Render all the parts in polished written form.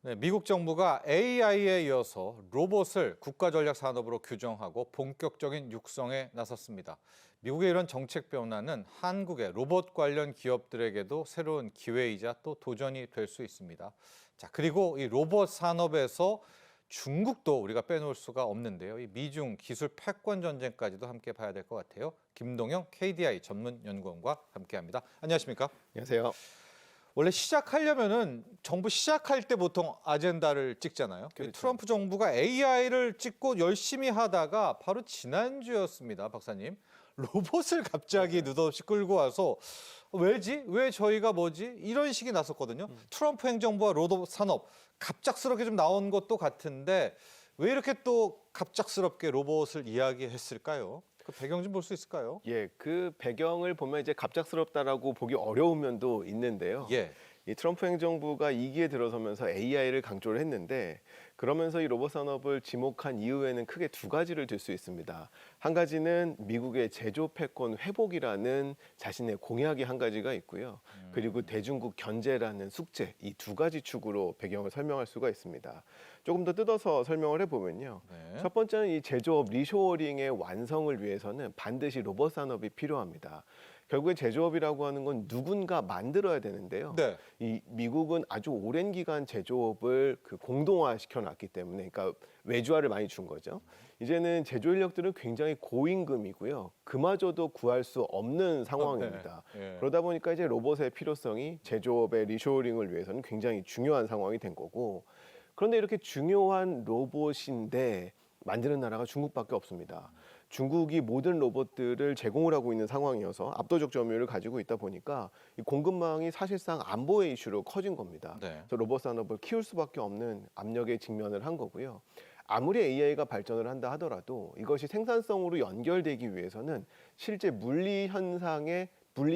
네, 미국 정부가 AI에 이어서 로봇을 국가전략산업으로 규정하고 본격적인 육성에 나섰습니다. 미국의 이런 정책 변화는 한국의 로봇 관련 기업들에게도 새로운 기회이자 또 도전이 될 수 있습니다. 자, 그리고 이 로봇 산업에서 중국도 우리가 빼놓을 수가 없는데요. 이 미중 기술 패권 전쟁까지도 함께 봐야 될 것 같아요. 김동영 KDI 전문연구원과 함께합니다. 안녕하십니까? 안녕하세요. 원래 시작하려면은 정부 시작할 때 보통 아젠다를 찍잖아요. 그렇죠. 트럼프 정부가 AI를 찍고 열심히 하다가 바로 지난주였습니다, 박사님. 로봇을 갑자기 느닷없이 끌고 와서 왜지? 왜 저희가 뭐지? 이런 식이 나섰거든요. 트럼프 행정부와 로봇 산업 갑작스럽게 좀 나온 것도 같은데 왜 이렇게 또 갑작스럽게 로봇을 이야기했을까요? 그 배경 좀 볼 수 있을까요? 예, 그 배경을 보면 이제 갑작스럽다라고 보기 어려운 면도 있는데요. 예. 이 트럼프 행정부가 2기에 들어서면서 AI를 강조를 했는데 그러면서 이 로봇 산업을 지목한 이유에는 크게 두 가지를 들 수 있습니다. 한 가지는 미국의 제조 패권 회복이라는 자신의 공약이 한 가지가 있고요. 그리고 대중국 견제라는 숙제, 이 두 가지 축으로 배경을 설명할 수가 있습니다. 조금 더 뜯어서 설명을 해보면요. 네. 첫 번째는 이 제조업 리쇼어링의 완성을 위해서는 반드시 로봇 산업이 필요합니다. 결국에 제조업이라고 하는 건 누군가 만들어야 되는데요. 네. 이 미국은 아주 오랜 기간 제조업을 공동화 시켜놨기 때문에, 그러니까 외주화를 많이 준 거죠. 이제는 제조 인력들은 굉장히 고임금이고요. 그마저도 구할 수 없는 상황입니다. 네. 예. 그러다 보니까 이제 로봇의 필요성이 제조업의 리쇼어링을 위해서는 굉장히 중요한 상황이 된 거고. 그런데 이렇게 중요한 로봇인데 만드는 나라가 중국밖에 없습니다. 중국이 모든 로봇들을 제공을 하고 있는 상황이어서 압도적 점유율을 가지고 있다 보니까 이 공급망이 사실상 안보의 이슈로 커진 겁니다. 네. 그래서 로봇 산업을 키울 수밖에 없는 압력에 직면을 한 거고요. 아무리 AI가 발전을 한다 하더라도 이것이 생산성으로 연결되기 위해서는 실제 물리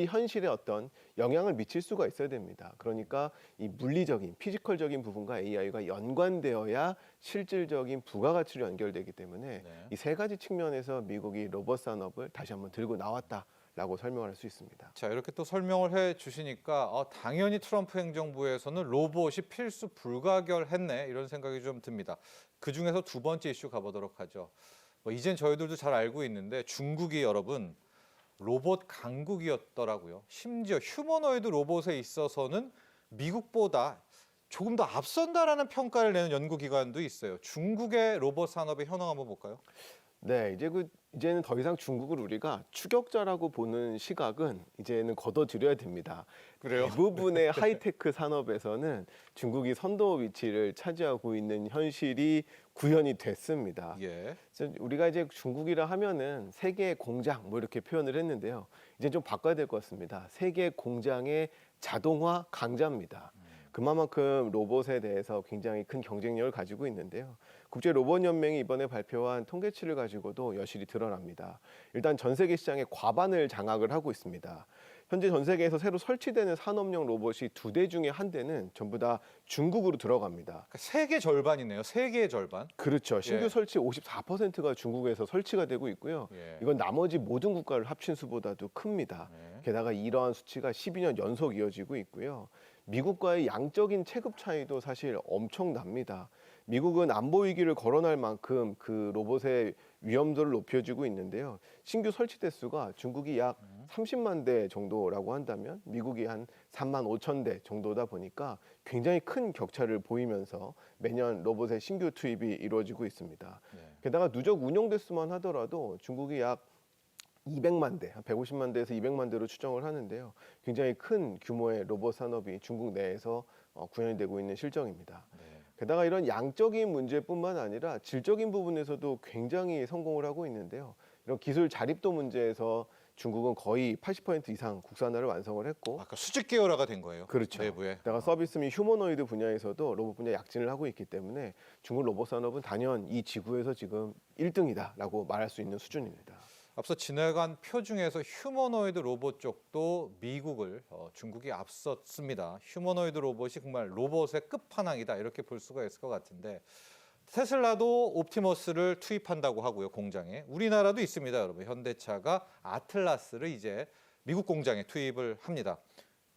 현실에 어떤 영향을 미칠 수가 있어야 됩니다. 그러니까 이 물리적인, 피지컬적인 부분과 AI가 연관되어야 실질적인 부가가치로 연결되기 때문에 네. 이 세 가지 측면에서 미국이 로봇 산업을 다시 한번 들고 나왔다라고 설명할 수 있습니다. 자, 이렇게 또 설명을 해 주시니까 당연히 트럼프 행정부에서는 로봇이 필수 불가결했네 이런 생각이 좀 듭니다. 그중에서 두 번째 이슈 가보도록 하죠. 이젠 저희들도 잘 알고 있는데 중국이 여러분 로봇 강국이었더라고요. 심지어 휴머노이드 로봇에 있어서는 미국보다 조금 더 앞선다라는 평가를 내는 연구기관도 있어요. 중국의 로봇 산업의 현황 한번 볼까요? 네, 이제는 더 이상 중국을 우리가 추격자라고 보는 시각은 이제는 걷어들여야 됩니다. 그래요? 대부분의 하이테크 산업에서는 중국이 선도 위치를 차지하고 있는 현실이 구현이 됐습니다. 예. 그래서 우리가 이제 중국이라 하면은 세계 공장 뭐 이렇게 표현을 했는데요. 이제 좀 바꿔야 될 것 같습니다. 세계 공장의 자동화 강자입니다. 그만큼 로봇에 대해서 굉장히 큰 경쟁력을 가지고 있는데요. 국제 로봇 연맹이 이번에 발표한 통계치를 가지고도 여실히 드러납니다. 일단 전 세계 시장의 과반을 장악을 하고 있습니다. 현재 전 세계에서 새로 설치되는 산업용 로봇이 2대 중에 1대는 전부 다 중국으로 들어갑니다. 그러니까 세계 절반이네요. 세계의 절반. 그렇죠. 신규 예. 설치 54%가 중국에서 설치가 되고 있고요. 예. 이건 나머지 모든 국가를 합친 수보다도 큽니다. 네. 게다가 이러한 수치가 12년 연속 이어지고 있고요. 미국과의 양적인 체급 차이도 사실 엄청납니다. 미국은 안보 위기를 거론할 만큼 그 로봇의 위험도를 높여주고 있는데요. 신규 설치 대수가 중국이 약 30만 대 정도라고 한다면 미국이 한 3만 5천 대 정도다 보니까 굉장히 큰 격차를 보이면서 매년 로봇의 신규 투입이 이루어지고 있습니다. 네. 게다가 누적 운용 대수만 하더라도 중국이 약 200만 대, 한 150만 대에서 200만 대로 추정을 하는데요. 굉장히 큰 규모의 로봇 산업이 중국 내에서 구현이 되고 있는 실정입니다. 네. 게다가 이런 양적인 문제뿐만 아니라 질적인 부분에서도 굉장히 성공을 하고 있는데요. 이런 기술 자립도 문제에서 중국은 거의 80% 이상 국산화를 완성을 했고 아까 수직 계열화가 된 거예요. 그렇죠. 내부에. 게다가 서비스 및 휴머노이드 분야에서도 로봇 분야 약진을 하고 있기 때문에 중국 로봇 산업은 단연 이 지구에서 지금 1등이다라고 말할 수 있는 수준입니다. 앞서 지나간 표 중에서 휴머노이드 로봇 쪽도 미국을 중국이 앞섰습니다. 휴머노이드 로봇이 정말 로봇의 끝판왕이다 이렇게 볼 수가 있을 것 같은데 테슬라도 옵티머스를 투입한다고 하고요, 공장에. 우리나라도 있습니다, 여러분. 현대차가 아틀라스를 이제 미국 공장에 투입을 합니다.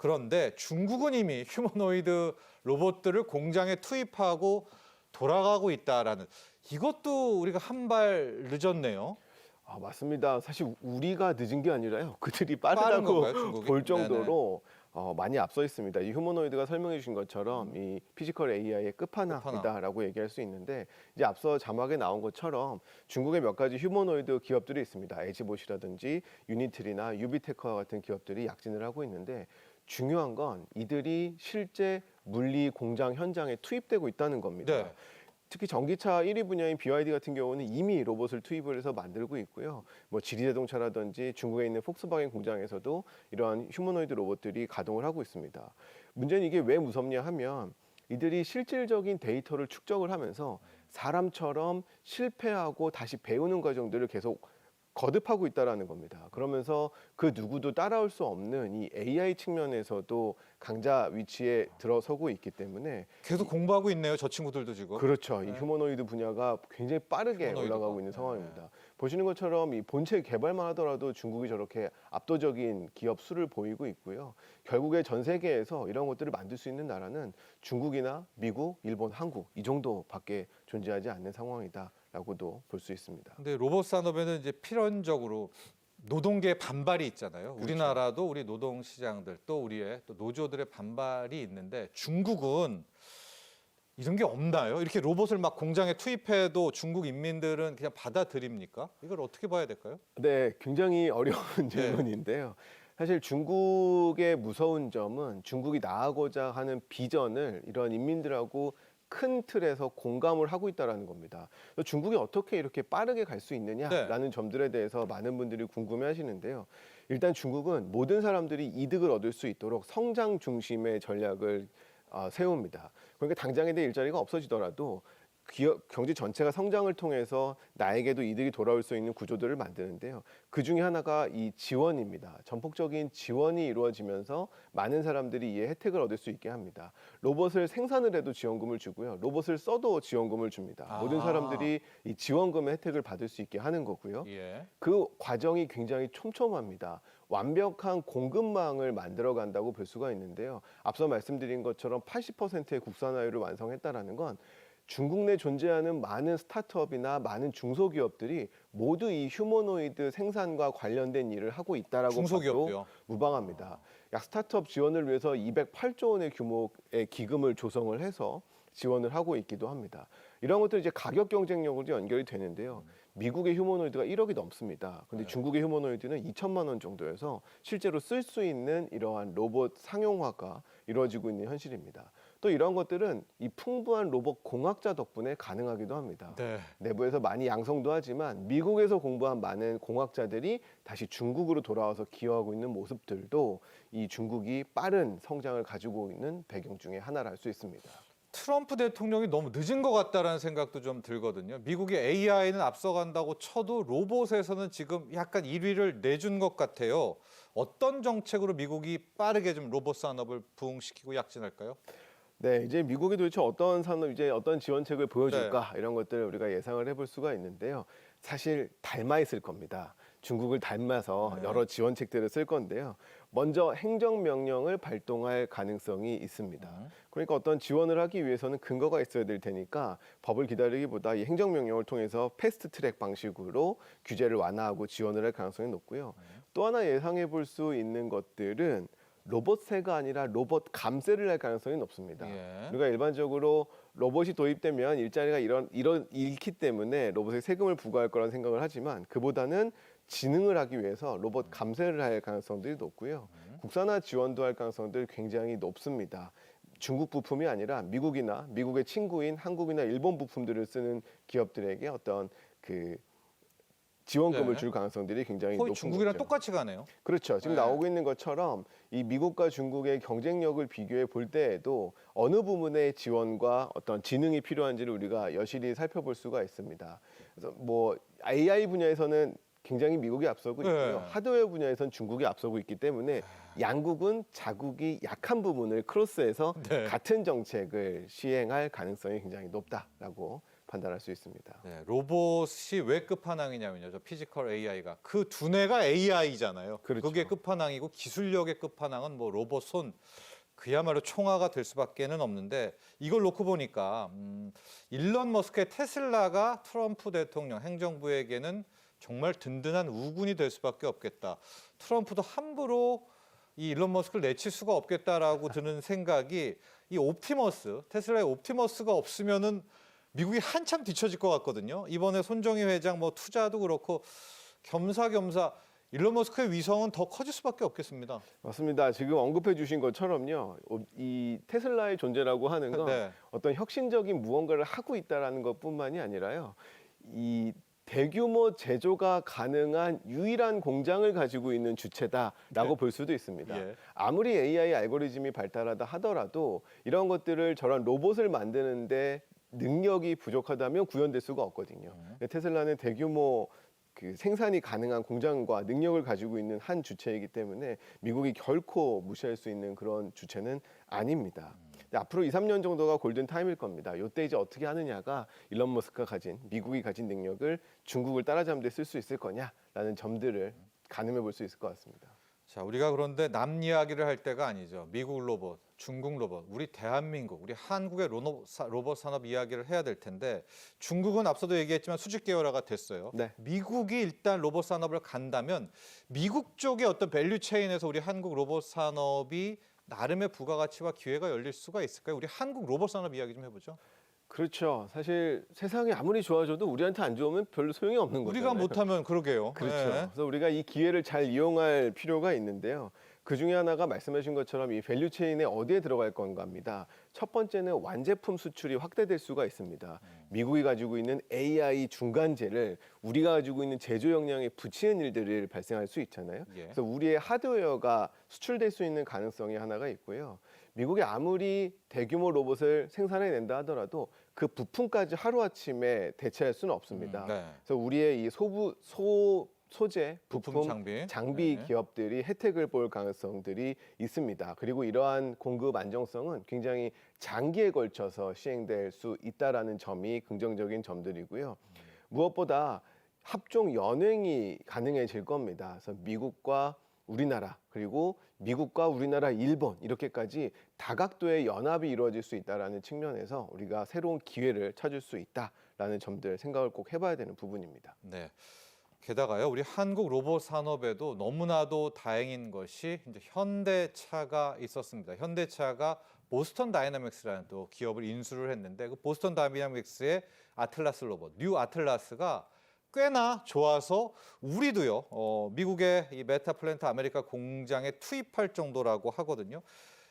그런데 중국은 이미 휴머노이드 로봇들을 공장에 투입하고 돌아가고 있다라는 이것도 우리가 한 발 늦었네요. 아, 맞습니다. 사실 우리가 늦은 게 아니라요. 그들이 빠른 빠르다고 건가요, 중국이? 볼 정도로 많이 앞서 있습니다. 이 휴머노이드가 설명해 주신 것처럼 이 피지컬 AI의 끝판왕이다라고 얘기할 수 있는데 이제 앞서 자막에 나온 것처럼 중국의 몇 가지 휴머노이드 기업들이 있습니다. 에지봇이라든지 유니트리나 유비테크와 같은 기업들이 약진을 하고 있는데 중요한 건 이들이 실제 물리 공장 현장에 투입되고 있다는 겁니다. 네. 특히 전기차 1위 분야인 BYD 같은 경우는 이미 로봇을 투입을 해서 만들고 있고요. 뭐 지리자동차라든지 중국에 있는 폭스바겐 공장에서도 이러한 휴머노이드 로봇들이 가동을 하고 있습니다. 문제는 이게 왜 무섭냐 하면 이들이 실질적인 데이터를 축적을 하면서 사람처럼 실패하고 다시 배우는 과정들을 계속 거듭하고 있다라는 겁니다. 그러면서 그 누구도 따라올 수 없는 이 AI 측면에서도 강자 위치에 들어서고 있기 때문에 계속 공부하고 있네요. 저 친구들도 지금. 그렇죠. 네. 이 휴머노이드 분야가 굉장히 빠르게 휴머노이드가. 올라가고 있는 상황입니다. 보시는 것처럼 이 본체 개발만 하더라도 중국이 저렇게 압도적인 기업 수를 보이고 있고요. 결국에 전 세계에서 이런 것들을 만들 수 있는 나라는 중국이나 미국, 일본, 한국 이 정도밖에 존재하지 않는 상황이다라고도 볼 수 있습니다. 근데 로봇 산업에는 이제 필연적으로 노동계의 반발이 있잖아요. 그렇죠. 우리나라도 우리 노동 시장들 또 우리의 또 노조들의 반발이 있는데 중국은 이런 게 없나요? 이렇게 로봇을 막 공장에 투입해도 중국 인민들은 그냥 받아들입니까? 이걸 어떻게 봐야 될까요? 네, 굉장히 어려운 질문인데요. 사실 중국의 무서운 점은 중국이 나아가고자 하는 비전을 이런 인민들하고 큰 틀에서 공감을 하고 있다는 겁니다. 중국이 어떻게 이렇게 빠르게 갈 수 있느냐라는 점들에 대해서 많은 분들이 궁금해하시는데요. 일단 중국은 모든 사람들이 이득을 얻을 수 있도록 성장 중심의 전략을 세웁니다. 그러니까 당장에 내 일자리가 없어지더라도 기업, 경제 전체가 성장을 통해서 나에게도 이득이 돌아올 수 있는 구조들을 만드는데요. 그 중에 하나가 이 지원입니다. 전폭적인 지원이 이루어지면서 많은 사람들이 이에 혜택을 얻을 수 있게 합니다. 로봇을 생산을 해도 지원금을 주고요. 로봇을 써도 지원금을 줍니다. 모든 사람들이 이 지원금의 혜택을 받을 수 있게 하는 거고요. 예. 그 과정이 굉장히 촘촘합니다. 완벽한 공급망을 만들어 간다고 볼 수가 있는데요. 앞서 말씀드린 것처럼 80%의 국산화율을 완성했다라는 건 중국 내 존재하는 많은 스타트업이나 많은 중소기업들이 모두 이 휴머노이드 생산과 관련된 일을 하고 있다라고 중소기업도요? 봐도 무방합니다. 약 스타트업 지원을 위해서 208조 원의 규모의 기금을 조성을 해서 지원을 하고 있기도 합니다. 이런 것들이 이제 가격 경쟁력으로 연결이 되는데요. 미국의 휴머노이드가 1억이 넘습니다. 근데 중국의 휴머노이드는 2천만 원 정도여서 실제로 쓸 수 있는 이러한 로봇 상용화가 이루어지고 있는 현실입니다. 또 이런 것들은 이 풍부한 로봇 공학자 덕분에 가능하기도 합니다. 네. 내부에서 많이 양성도 하지만 미국에서 공부한 많은 공학자들이 다시 중국으로 돌아와서 기여하고 있는 모습들도 이 중국이 빠른 성장을 가지고 있는 배경 중에 하나라 할 수 있습니다. 트럼프 대통령이 너무 늦은 것 같다라는 생각도 좀 들거든요. 미국의 AI는 앞서간다고 쳐도 로봇에서는 지금 약간 1위를 내준 것 같아요. 어떤 정책으로 미국이 빠르게 좀 로봇 산업을 부흥시키고 약진할까요? 네, 이제 미국이 도대체 어떤 산업, 이제 어떤 지원책을 보여줄까 이런 것들을 우리가 예상을 해볼 수가 있는데요. 사실 닮아 있을 겁니다. 중국을 닮아서 여러 지원책들을 쓸 건데요. 먼저 행정명령을 발동할 가능성이 있습니다. 그러니까 어떤 지원을 하기 위해서는 근거가 있어야 될 테니까 법을 기다리기보다 이 행정명령을 통해서 패스트트랙 방식으로 규제를 완화하고 지원을 할 가능성이 높고요. 또 하나 예상해 볼 수 있는 것들은 로봇세가 아니라 로봇 감세를 할 가능성이 높습니다. 예. 우리가 일반적으로 로봇이 도입되면 일자리가 잃기 때문에 로봇에 세금을 부과할 거라는 생각을 하지만 그보다는 지능을 하기 위해서 로봇 감세를 할 가능성들이 높고요. 국산화 지원도 할 가능성들이 굉장히 높습니다. 중국 부품이 아니라 미국이나 미국의 친구인 한국이나 일본 부품들을 쓰는 기업들에게 어떤 그 지원금을 네. 줄 가능성들이 굉장히 거의 높은 중국이랑 거죠. 똑같이 가네요. 그렇죠. 지금 네. 나오고 있는 것처럼 이 미국과 중국의 경쟁력을 비교해 볼 때에도 어느 부분의 지원과 어떤 지능이 필요한지를 우리가 여실히 살펴볼 수가 있습니다. 그래서 뭐 AI 분야에서는 굉장히 미국이 앞서고 있고요. 네. 하드웨어 분야에서는 중국이 앞서고 있기 때문에 양국은 자국이 약한 부분을 크로스해서 네. 같은 정책을 시행할 가능성이 굉장히 높다라고 판단할 수 있습니다. 네, 로봇이 왜 끝판왕이냐면요. 저 피지컬 AI가 그 두뇌가 AI잖아요. 그렇죠. 그게 끝판왕이고 기술력의 끝판왕은 뭐 로봇 손 그야말로 총화가 될 수밖에는 없는데 이걸 놓고 보니까 일론 머스크의 테슬라가 트럼프 대통령 행정부에게는 정말 든든한 우군이 될 수밖에 없겠다. 트럼프도 함부로 이 일론 머스크를 내칠 수가 없겠다라고 드는 생각이 이 옵티머스, 테슬라의 옵티머스가 없으면은 미국이 한참 뒤처질 것 같거든요. 이번에 손정희 회장 뭐 투자도 그렇고 겸사겸사 일론 머스크의 위성은 더 커질 수밖에 없겠습니다. 맞습니다. 지금 언급해 주신 것처럼요. 이 테슬라의 존재라고 하는 건 네. 어떤 혁신적인 무언가를 하고 있다라는 것뿐만이 아니라요. 이 대규모 제조가 가능한 유일한 공장을 가지고 있는 주체다라고 네. 볼 수도 있습니다. 예. 아무리 AI 알고리즘이 발달하다 하더라도 이런 것들을 저런 로봇을 만드는데 능력이 부족하다면 구현될 수가 없거든요. 테슬라는 대규모 그 생산이 가능한 공장과 능력을 가지고 있는 한 주체이기 때문에 미국이 결코 무시할 수 있는 그런 주체는 아닙니다. 근데 앞으로 2, 3년 정도가 골든 타임일 겁니다. 이때 이제 어떻게 하느냐가 일론 머스크가 가진 미국이 가진 능력을 중국을 따라잡는 데 쓸 수 있을 거냐라는 점들을 가늠해 볼 수 있을 것 같습니다. 자, 우리가 그런데 남 이야기를 할 때가 아니죠. 미국 로봇, 중국 로봇, 우리 대한민국, 우리 한국의 로봇 산업 이야기를 해야 될 텐데 중국은 앞서도 얘기했지만 수직 계열화가 됐어요. 네. 미국이 일단 로봇 산업을 간다면 미국 쪽의 어떤 밸류 체인에서 우리 한국 로봇 산업이 나름의 부가가치와 기회가 열릴 수가 있을까요? 우리 한국 로봇 산업 이야기 좀 해보죠. 그렇죠. 사실 세상이 아무리 좋아져도 우리한테 안 좋으면 별로 소용이 없는 거잖아요. 우리가 못하면 그러게요. 그렇죠. 네. 그래서 우리가 이 기회를 잘 이용할 필요가 있는데요. 그 중에 하나가 말씀하신 것처럼 이 밸류 체인에 어디에 들어갈 건가입니다. 첫 번째는 완제품 수출이 확대될 수가 있습니다. 미국이 가지고 있는 AI 중간재를 우리가 가지고 있는 제조 역량에 붙이는 일들이 발생할 수 있잖아요. 예. 그래서 우리의 하드웨어가 수출될 수 있는 가능성이 하나가 있고요. 미국이 아무리 대규모 로봇을 생산해낸다 하더라도 그 부품까지 하루아침에 대체할 수는 없습니다. 네. 그래서 우리의 이 소재, 부품, 장비 네. 기업들이 혜택을 볼 가능성들이 있습니다. 그리고 이러한 공급 안정성은 굉장히 장기에 걸쳐서 시행될 수 있다라는 점이 긍정적인 점들이고요. 무엇보다 합종 연행이 가능해질 겁니다. 그래서 미국과 우리나라 그리고 미국과 우리나라, 일본 이렇게까지 다각도의 연합이 이루어질 수 있다라는 측면에서 우리가 새로운 기회를 찾을 수 있다라는 점들 생각을 꼭 해봐야 되는 부분입니다. 네. 게다가요, 우리 한국 로봇 산업에도 너무나도 다행인 것이 이제 현대차가 있었습니다. 현대차가 보스턴 다이나믹스라는 또 기업을 인수를 했는데 그 보스턴 다이나믹스의 아틀라스 로봇, 뉴 아틀라스가 꽤나 좋아서 우리도요, 미국의 이 메타 플랜트 아메리카 공장에 투입할 정도라고 하거든요.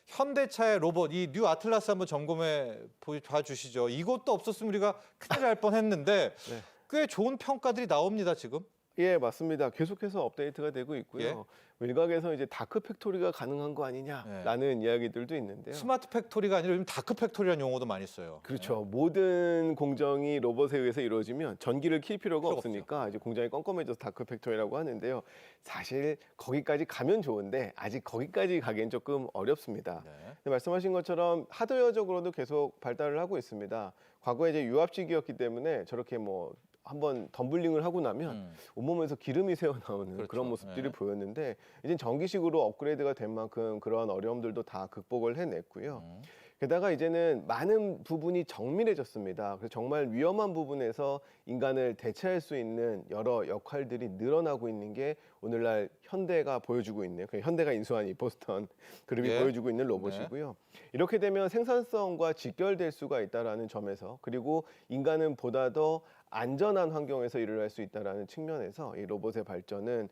현대차의 로봇, 이 뉴 아틀라스 한번 점검해 봐주시죠. 이것도 없었으면 우리가 큰일 날 뻔했는데 네. 꽤 좋은 평가들이 나옵니다, 지금. 예, 맞습니다. 계속해서 업데이트가 되고 있고요. 예. 일각에서 이제 다크 팩토리가 가능한 거 아니냐라는 이야기들도 있는데요. 스마트 팩토리가 아니라 요즘 다크 팩토리라는 용어도 많이 써요. 그렇죠. 모든 공정이 로봇에 의해서 이루어지면 전기를 킬 필요가 필요가 없으니까 이제 공장이 껌껌해져서 다크 팩토리라고 하는데요. 사실 거기까지 가면 좋은데 아직 거기까지 가기엔 조금 어렵습니다. 네. 근데 말씀하신 것처럼 하드웨어적으로도 계속 발달을 하고 있습니다. 과거에 이제 유압식이었기 때문에 저렇게 뭐 한번 덤블링을 하고 나면 온몸에서 기름이 새어 나오는 그렇죠. 그런 모습들이 네. 보였는데 이제 전기식으로 업그레이드가 된 만큼 그러한 어려움들도 다 극복을 해냈고요. 게다가 이제는 많은 부분이 정밀해졌습니다. 그래서 정말 위험한 부분에서 인간을 대체할 수 있는 여러 역할들이 늘어나고 있는 게 오늘날 현대가 보여주고 있는, 현대가 인수한 이 보스턴 그룹이 예. 보여주고 있는 로봇이고요. 이렇게 되면 생산성과 직결될 수가 있다라는 점에서, 그리고 인간은 보다 더 안전한 환경에서 일을 할 수 있다라는 측면에서 이 로봇의 발전은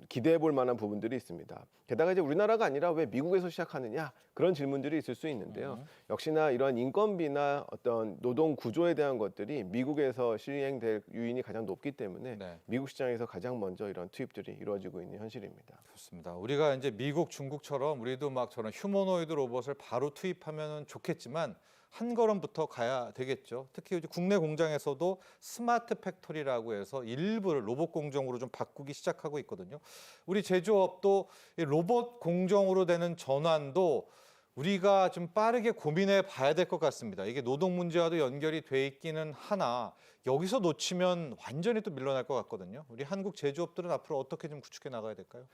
기대해 볼 만한 부분들이 있습니다. 게다가 이제 우리나라가 아니라 왜 미국에서 시작하느냐, 그런 질문들이 있을 수 있는데요. 역시나 이런 인건비나 어떤 노동 구조에 대한 것들이 미국에서 시행될 유인이 가장 높기 때문에 네. 미국 시장에서 가장 먼저 이런 투입들이 이루어지고 있는 현실입니다. 좋습니다. 우리가 이제 미국, 중국처럼 우리도 막 저런 휴머노이드 로봇을 바로 투입하면 좋겠지만 한 걸음부터 가야 되겠죠. 특히 이제 국내 공장에서도 스마트 팩토리라고 해서 일부를 로봇 공정으로 좀 바꾸기 시작하고 있거든요. 우리 제조업도 이 로봇 공정으로 되는 전환도 우리가 좀 빠르게 고민해 봐야 될 것 같습니다. 이게 노동 문제와도 연결이 돼 있기는 하나 여기서 놓치면 완전히 또 밀려날 것 같거든요. 우리 한국 제조업들은 앞으로 어떻게 좀 구축해 나가야 될까요?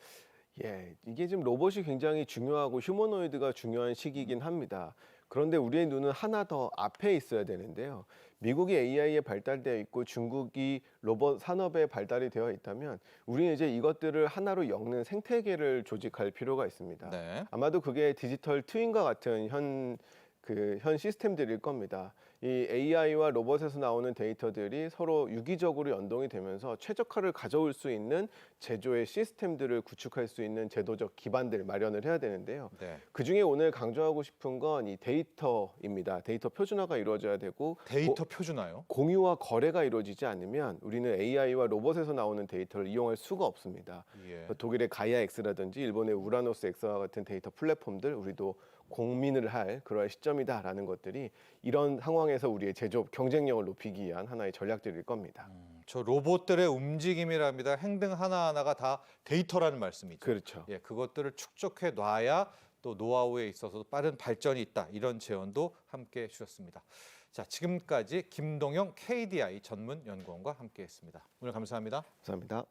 예, 이게 지금 로봇이 굉장히 중요하고 휴머노이드가 중요한 시기이긴 합니다. 그런데 우리의 눈은 하나 더 앞에 있어야 되는데요. 미국이 AI에 발달되어 있고 중국이 로봇 산업에 발달이 되어 있다면 우리는 이제 이것들을 하나로 엮는 생태계를 조직할 필요가 있습니다. 네. 아마도 그게 디지털 트윈과 같은 현 시스템들일 겁니다. 이 AI와 로봇에서 나오는 데이터들이 서로 유기적으로 연동이 되면서 최적화를 가져올 수 있는 제조의 시스템들을 구축할 수 있는 제도적 기반들 마련을 해야 되는데요. 네. 그중에 오늘 강조하고 싶은 건 이 데이터입니다. 데이터 표준화가 이루어져야 되고 데이터 표준화요? 공유와 거래가 이루어지지 않으면 우리는 AI와 로봇에서 나오는 데이터를 이용할 수가 없습니다. 예. 독일의 가이아 X라든지 일본의 우라노스 X와 같은 데이터 플랫폼들 우리도 공민을 할 그러한 시점이다라는 것들이 이런 상황에서 우리의 제조업 경쟁력을 높이기 위한 하나의 전략들일 겁니다. 저 로봇들의 움직임이랍니다. 행동 하나하나가 다 데이터라는 말씀이죠. 그렇죠. 예, 그것들을 축적해 놔야 또 노하우에 있어서도 빠른 발전이 있다. 이런 제언도 함께 해주셨습니다. 자, 지금까지 김동영 KDI 전문 연구원과 함께했습니다. 오늘 감사합니다. 감사합니다.